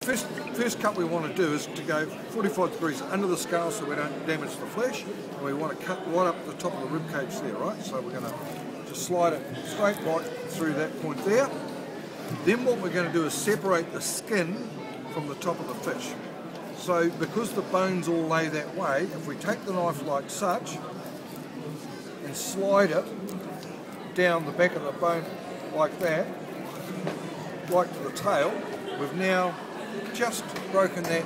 First cut we want to do is to go 45 degrees under the scale so we don't damage the flesh, and we want to cut right up the top of the rib cage there, right? So we're going to just slide it straight right through that point there. Then what we're going to do is separate the skin from the top of the fish. So because the bones all lay that way, if we take the knife like such and slide it down the back of the bone like that, right to the tail, we've now just broken that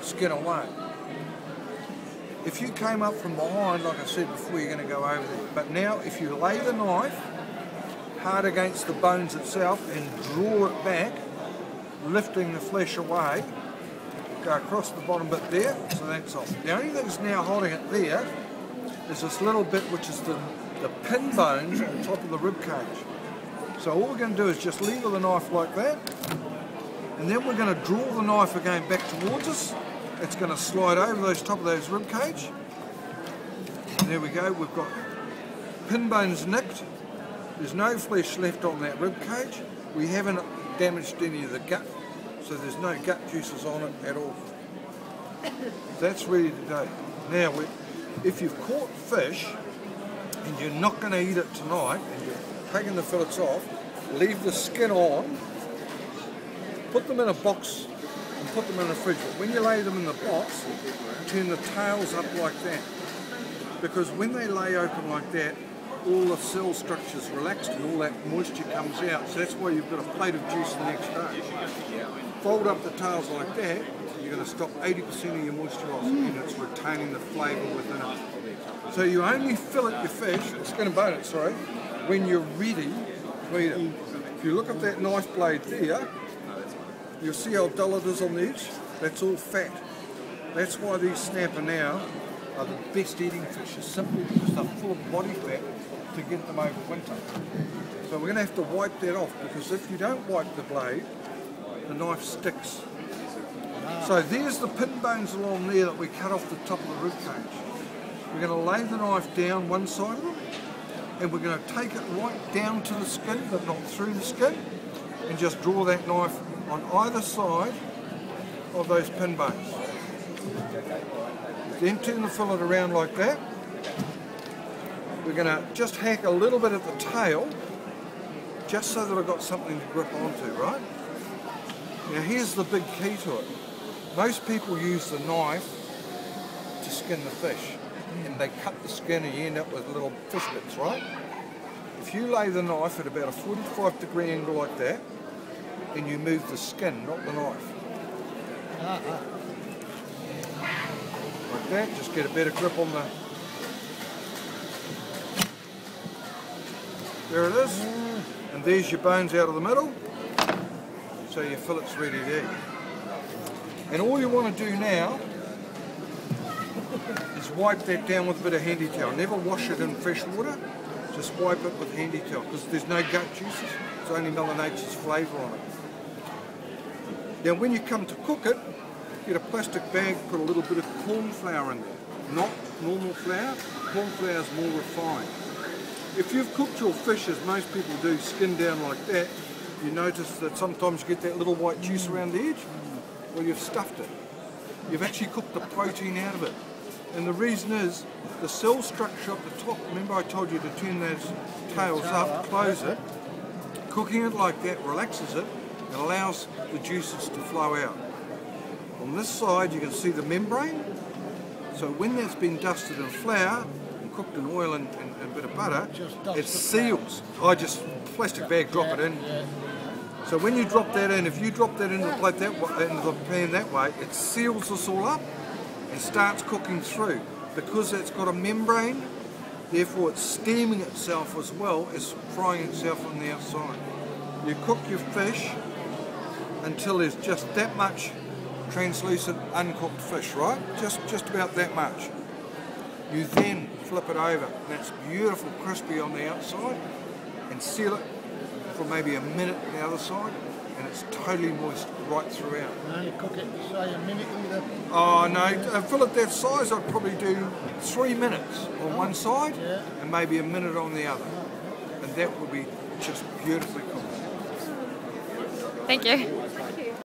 skin away. If you came up from behind, like I said before, you're going to go over there. But now if you lay the knife hard against the bones itself and draw it back, lifting the flesh away, go across the bottom bit there, so that's off. The only thing that's now holding it there is this little bit which is the pin bones on top of the rib cage. So all we're going to do is just lever the knife like that, and then we're going to draw the knife again back towards us. It's going to slide over those top of those rib cage. And there we go, we've got pin bones nicked. There's no flesh left on that rib cage. We haven't damaged any of the gut, so there's no gut juices on it at all. That's ready to go. Now, if you've caught fish and you're not going to eat it tonight, and you're taking the fillets off, leave the skin on, put them in a box and put them in the fridge. But when you lay them in the box, turn the tails up like that. Because when they lay open like that, all the cell structure's relaxed and all that moisture comes out. So that's why you've got a plate of juice the next day. Fold up the tails like that, you're going to stop 80% of your moisture off, and it's retaining the flavour within it. So you only fillet your fish, skin and bone it, sorry, when you're ready to eat it. If you look at that knife blade there, you'll see how dull it is on the edge. That's all fat. That's why these snapper now are the best eating fishes, simply because they're full of body fat to get them over winter. So we're going to have to wipe that off, because if you don't wipe the blade, the knife sticks. So there's the pin bones along there that we cut off the top of the rib cage. We're going to lay the knife down one side of them, and we're going to take it right down to the skin, but not through the skin, and just draw that knife on either side of those pin bones. Then turn the fillet around like that. We're going to just hack a little bit at the tail, just so that I've got something to grip onto, right? Now here's the big key to it. Most people use the knife to skin the fish, and they cut the skin and you end up with little fish bits, right? If you lay the knife at about a 45-degree angle like that, and you move the skin, not the knife. Like that, just get a better grip on the... There it is. And there's your bones out of the middle. So your fillet's ready to eat. And all you want to do now is wipe that down with a bit of handy towel. Never wash it in fresh water, just wipe it with handy towel, because there's no gut juices, it's only Mother Nature's flavour on it. Now when you come to cook it, get a plastic bag, put a little bit of corn flour in there. Not normal flour, corn flour is more refined. If you've cooked your fish, as most people do, skin down like that, you notice that sometimes you get that little white juice around the edge. Well, you've stuffed it. You've actually cooked the protein out of it. And the reason is, the cell structure at the top, remember I told you to turn those tails up, close it. Cooking it like that relaxes it and allows the juices to flow out. On this side you can see the membrane. So when that's been dusted in flour and cooked in oil and a bit of butter, it seals. I just plastic bag, drop it in. So when you drop that in, if you drop that into the plate that way, into the pan that way, it seals this all up and starts cooking through. Because it's got a membrane, therefore it's steaming itself as well as frying itself on the outside. You cook your fish until there's just that much translucent uncooked fish, right? Just about that much. You then flip it over, and that's beautiful crispy on the outside, and seal it for maybe a minute on the other side, and it's totally moist right throughout. No, you cook it, say a minute either. Oh no, a fillet that size I'd probably do 3 minutes on one side, and maybe a minute on the other, and that would be just beautifully cooked. Thank you.